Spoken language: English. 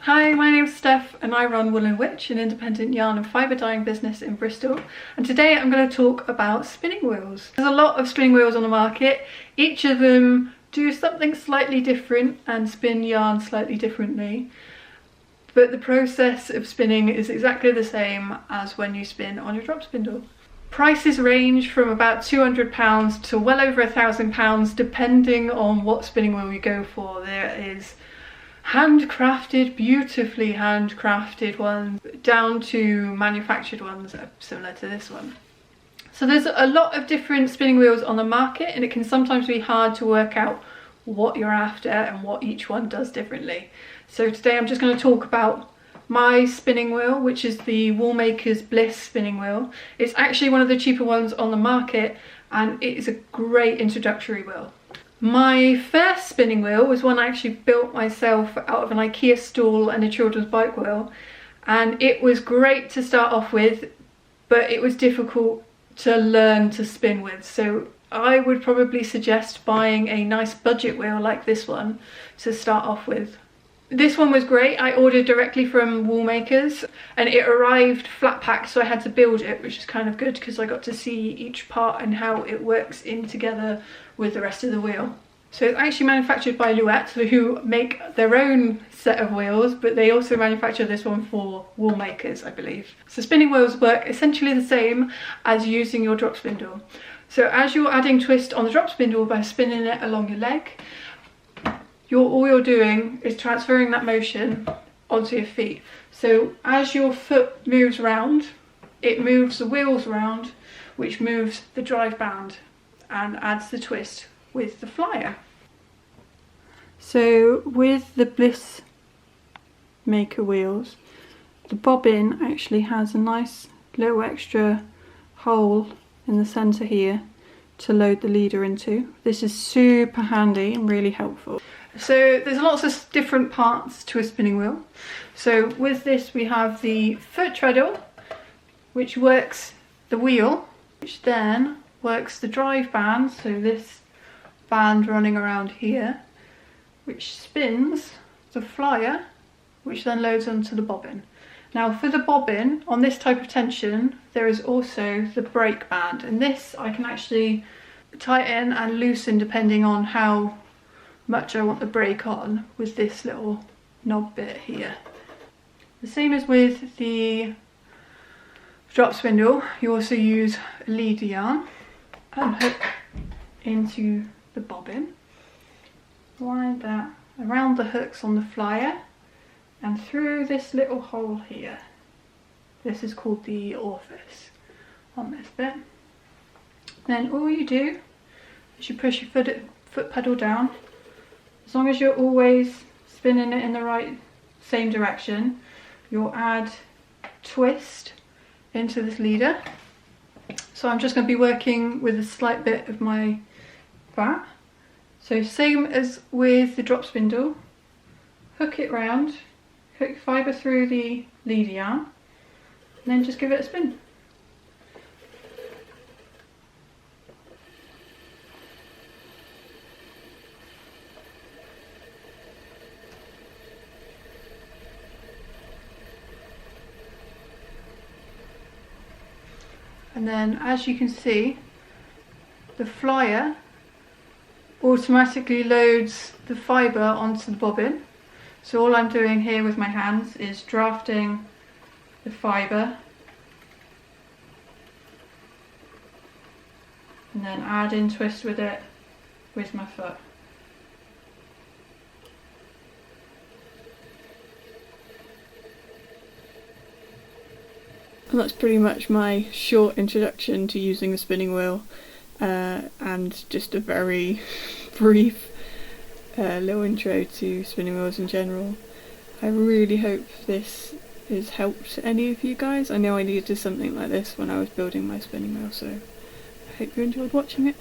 Hi, my name's Steph and I run Woollen Wytch, an independent yarn and fibre dyeing business in Bristol. And today I'm going to talk about spinning wheels. There's a lot of spinning wheels on the market. Each of them do something slightly different and spin yarn slightly differently. But the process of spinning is exactly the same as when you spin on your drop spindle. Prices range from about £200 to well over £1,000 depending on what spinning wheel you go for. There is handcrafted, beautifully handcrafted ones down to manufactured ones that are similar to this one. So there's a lot of different spinning wheels on the market and it can sometimes be hard to work out what you're after and what each one does differently. So today I'm just going to talk about my spinning wheel, which is the Woolmaker's Bliss spinning wheel. It's actually one of the cheaper ones on the market and it is a great introductory wheel. My first spinning wheel was one I actually built myself out of an IKEA stool and a children's bike wheel, and it was great to start off with, but it was difficult to learn to spin with. So I would probably suggest buying a nice budget wheel like this one to start off with. This one was great. I ordered directly from Woolmakers and it arrived flat packed, so I had to build it, which is kind of good because I got to see each part and how it works in together with the rest of the wheel. So it's actually manufactured by Wytch, who make their own set of wheels, but they also manufacture this one for Woolmakers, I believe. So spinning wheels work essentially the same as using your drop spindle. So as you're adding twist on the drop spindle by spinning it along your leg, all you're doing is transferring that motion onto your feet. So as your foot moves round, it moves the wheels round, which moves the drive band and adds the twist with the flyer. So with the Bliss Maker wheels, the bobbin actually has a nice little extra hole in the centre here to load the leader into. This is super handy and really helpful. So there's lots of different parts to a spinning wheel. So with this we have the foot treadle, which works the wheel, which then works the drive band, so this band running around here, which spins the flyer, which then loads onto the bobbin. Now for the bobbin, on this type of tension, there is also the brake band, and this I can actually tighten and loosen depending on how much I want the brake on with this little knob bit here. The same as with the drop spindle, you also use a leader yarn and hook into the bobbin, wind that around the hooks on the flyer and through this little hole here. This is called the orifice on this bit. Then all you do is you push your foot pedal down. As long as you're always spinning it in the same direction, you'll add twist into this leader. So I'm just going to be working with a slight bit of my bat. So same as with the drop spindle, hook it round, hook fibre through the leader yarn, and then just give it a spin. And then as you can see, the flyer automatically loads the fibre onto the bobbin. So all I'm doing here with my hands is drafting the fibre and then adding twist with it with my foot. And that's pretty much my short introduction to using a spinning wheel, and just a very brief little intro to spinning wheels in general. I really hope this has helped any of you guys. I know I needed something like this when I was building my spinning wheel, so I hope you enjoyed watching it.